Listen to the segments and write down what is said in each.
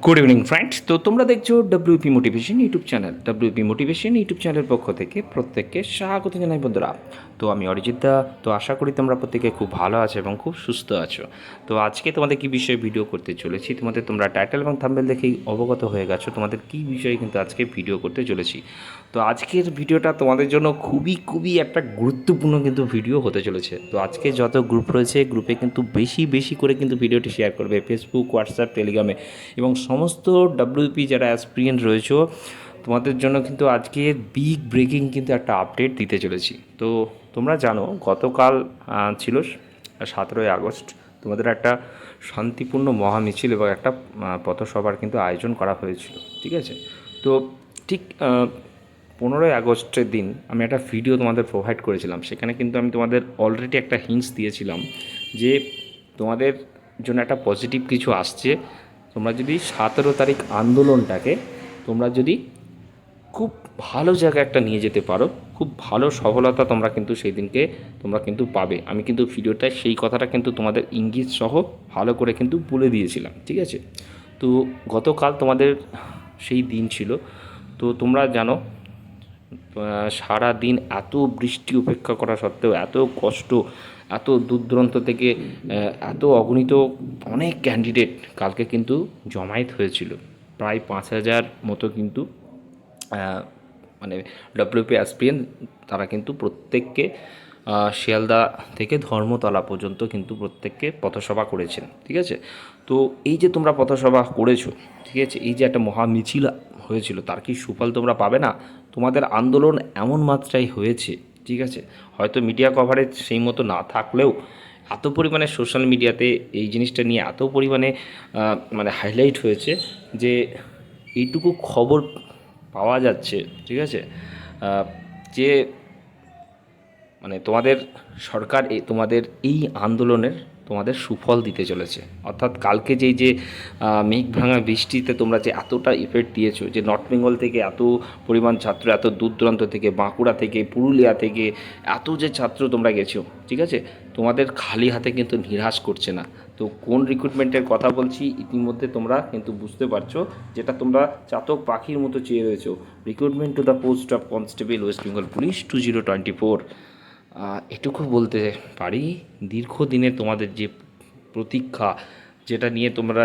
Good evening friends. তো তোমরা দেখছো WP motivation YouTube channel. WP motivation YouTube চ্যানেলের পক্ষ থেকে প্রত্যেককে স্বাগত জানাই বন্ধুরা। তো আমি অরিজিৎ দা। তো আশা করি তোমরা প্রত্যেকে খুব ভালো আছো এবং খুব সুস্থ আছো। তো আজকে তোমাদের কী বিষয়ে ভিডিও করতে চলেছি, তোমরা টাইটেল এবং থাম্বনেল দেখেই অবগত হয়ে গেছো তোমাদের কী বিষয়ে কিন্তু আজকে ভিডিও করতে চলেছি। তো আজকের ভিডিওটা তোমাদের জন্য খুবই খুবই একটা গুরুত্বপূর্ণ কিন্তু ভিডিও হতে চলেছে। তো আজকে যত গ্রুপ রয়েছে গ্রুপে কিন্তু বেশি বেশি করে কিন্তু ভিডিওটি শেয়ার করবে, ফেসবুক, হোয়াটসঅ্যাপ, টেলিগ্রামে, এবং সমস্ত ডাব্লিউপি যারা অ্যাসপিরিয়েন্ট রয়েছে তোমাদের জন্য কিন্তু আজকে বিগ ব্রেকিং কিন্তু একটা আপডেট দিতে চলেছি। তো তোমরা জানো গতকাল ছিল 17ই আগস্ট, তোমাদের একটা শান্তিপূর্ণ মহামিছিল এবং একটা পথসভার কিন্তু আয়োজন করা হয়েছিল। ঠিক আছে। তো ঠিক 15ই আগস্টের দিন আমি একটা ভিডিও তোমাদের প্রোভাইড করেছিলাম। সেখানে কিন্তু আমি তোমাদের অলরেডি একটা হিন্টস দিয়েছিলাম যে তোমাদের জন্য একটা পজিটিভ কিছু আসছে। তোমরা যদি 17 তারিখ আন্দোলনটাকে তোমরা যদি খুব ভালো জায়গায় একটা নিয়ে যেতে পারো, খুব ভালো সফলতা তোমরা কিন্তু সেই দিনকে তোমরা কিন্তু পাবে। আমি কিন্তু ভিডিওটায় সেই কথাটা কিন্তু তোমাদের ইঙ্গিত সহ ভালো করে কিন্তু বলে দিয়েছিলাম। ঠিক আছে। তো গতকাল তোমাদের সেই দিন ছিল। তো তোমরা জানো সারা দিন এত বৃষ্টি উপেক্ষা করা সত্ত্বেও, এত কষ্ট, এত দূর দূরান্ত থেকে এত অগণিত অনেক ক্যান্ডিডেট কালকে কিন্তু জমায়েত হয়েছিল। প্রায় 5,000 মতো কিন্তু মানে ডব্লিউপি অ্যাসপিরিয়েন্ট তারা কিন্তু প্রত্যেককে শিয়ালদা থেকে ধর্মতলা পর্যন্ত কিন্তু প্রত্যেককে পথসভা করেছেন। ঠিক আছে। তো এই যে তোমরা পথসভা করেছো, ঠিক আছে, এই যে একটা মহা মিছিল হয়েছিল, তার কি সুফল তোমরা পাবে না? তোমাদের আন্দোলন এমন মাত্রায় হয়েছে, ঠিক আছে, হয়তো মিডিয়া কভারেজ সেই মতো না থাকলেও এত পরিমাণে সোশ্যাল মিডিয়াতে এই জিনিসটা নিয়ে এত পরিমাণে মানে হাইলাইট হয়েছে যে এইটুকু খবর পাওয়া যাচ্ছে। ঠিক আছে। যে মানে তোমাদের সরকার তোমাদের এই আন্দোলনের তোমাদের সুফল দিতে চলেছে। অর্থাৎ কালকে যেই যে মেঘ ভাঙা বৃষ্টিতে তোমরা যে এতটা এফেক্ট দিয়েছো, যে নর্থ বেঙ্গল থেকে এত পরিমাণ ছাত্র, এত দূর দূরান্ত থেকে, বাঁকুড়া থেকে, পুরুলিয়া থেকে এত যে ছাত্র তোমরা গেছো, ঠিক আছে, তোমাদের খালি হাতে কিন্তু নিরাশ করছে না। তো কোন রিক্রুটমেন্টের কথা বলছি ইতিমধ্যে তোমরা কিন্তু বুঝতে পারছো, যেটা তোমরা চাতক পাখির মতো চেয়ে রয়েছো। Recruitment to the post of constable West Bengal police 2024। এটুকু বলতে পারি, দীর্ঘদিনের তোমাদের যে প্রতীক্ষা, যেটা নিয়ে তোমরা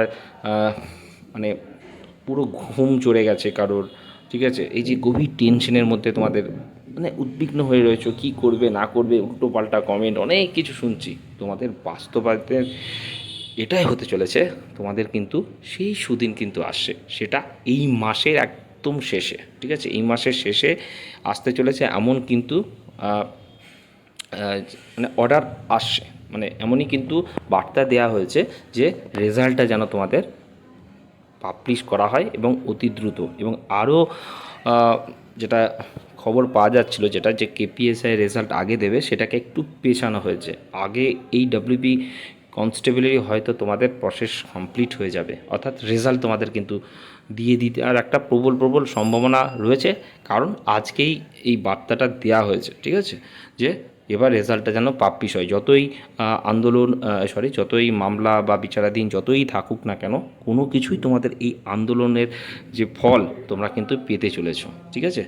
মানে পুরো ঘুম চড়ে গেছে কারোর, ঠিক আছে, এই যে গভীর টেনশনের মধ্যে তোমাদের মানে উদ্বিগ্ন হয়ে রয়েছো, কী করবে না করবে, উল্টো পাল্টা কমেন্ট অনেক কিছু শুনছি। তোমাদের বাস্তবায়িতের এটাই হতে চলেছে। তোমাদের কিন্তু সেই সুদিন কিন্তু আসছে, সেটা এই মাসের একদম শেষে। ঠিক আছে, এই মাসের শেষে আসতে চলেছে। এমন কিন্তু মানে অর্ডার আসছে, মানে এমনই কিন্তু বার্তা দেওয়া হয়েছে যে রেজাল্টটা যেন তোমাদের পাবলিশ করা হয় এবং অতি দ্রুত। এবং আরও যেটা খবর পাওয়া যাচ্ছিল, যেটা যে কেপিএসআই রেজাল্ট আগে দেবে সেটাকে একটু পেছানো হয়েছে। আগে এই ডব্লিউবি কনস্টেবলেরই হয়তো তোমাদের প্রসেস কমপ্লিট হয়ে যাবে, অর্থাৎ রেজাল্ট তোমাদের কিন্তু দিয়ে দিতে আর একটা প্রবল প্রবল সম্ভাবনা রয়েছে। কারণ আজকেই এই বার্তাটা দেওয়া হয়েছে। ঠিক আছে, যে এবার রেজাল্টটা যেন পাবলিশ হয়। যতই আন্দোলন যতই মামলা বা বিচারাধীন যতই থাকুক না কেন, কোনো কিছুই তোমাদের এই আন্দোলনের যে ফল তোমরা কিন্তু পেতে চলেছো। ঠিক আছে,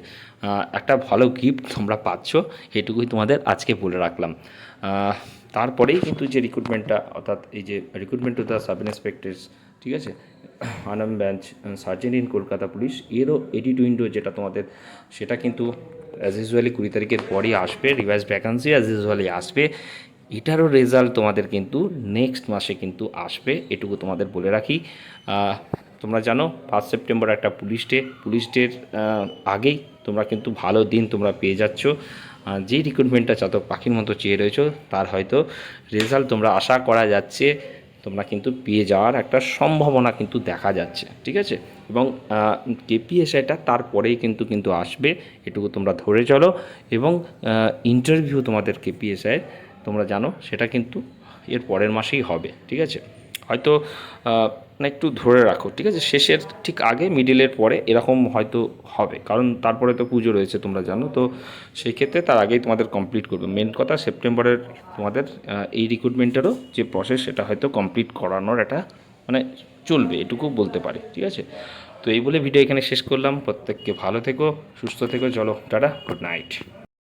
একটা ভালো গিফট তোমরা পাচ্ছ, এটুকুই তোমাদের আজকে বলে রাখলাম। তারপরেই কিন্তু যে রিক্রুটমেন্টটা, অর্থাৎ এই যে recruitment to the sub inspectors, ঠিক আছে, Anam branch sergeant in Kolkata police, এরও এডিট উইন্ডো যেটা তোমাদের, সেটা কিন্তু অ্যাজ ইউজুয়ালি 20 তারিখের পরই আসবে। রিভাইজ ভ্যাকান্সি অ্যাজ ইউজুয়ালি আসবে। এটারও রেজাল্ট তোমাদের কিন্তু নেক্সট মাসে কিন্তু আসবে, এটুকু তোমাদের বলে রাখি। তোমরা জানো 5 সেপ্টেম্বর একটা পুলিশ ডের আগেই তোমরা কিন্তু ভালো দিন তোমরা পেয়ে যাচ্ছ। যে রিক্রুটমেন্টটা চাতক পাখির মতো চেয়ে রয়েছো তার হয়তো রেজাল্ট তোমরা আশা করা যাচ্ছে তোমরা কিন্তু পেয়ে যাওয়ার একটা সম্ভাবনা কিন্তু দেখা যাচ্ছে। ঠিক আছে, এবং কেপিএসআইটা তারপরেই কিন্তু আসবে, এটুকু তোমরা ধরে চলো। এবং ইন্টারভিউ তোমাদের কেপিএসআই তোমরা জানো সেটা কিন্তু এর পরের মাসেই হবে। ঠিক আছে, হয়তো মানে একটু ধরে রাখো। ঠিক আছে, শেষের ঠিক আগে, মিডিলের পরে এরকম হয়তো হবে, কারণ তারপরে তো পুজো রয়েছে তোমরা জানো। তো সেই ক্ষেত্রে তার আগেই তোমাদের কমপ্লিট করবে। মেন কথা সেপ্টেম্বরের তোমাদের এই রিক্রুটমেন্টেরও যে প্রসেস সেটা হয়তো কমপ্লিট করানোর একটা মানে চলবে, এটুকু বলতে পারি। ঠিক আছে, তো এই বলে ভিডিও এখানে শেষ করলাম। প্রত্যেককে ভালো থেকো, সুস্থ থেকো। চলো টাটা, গুড নাইট।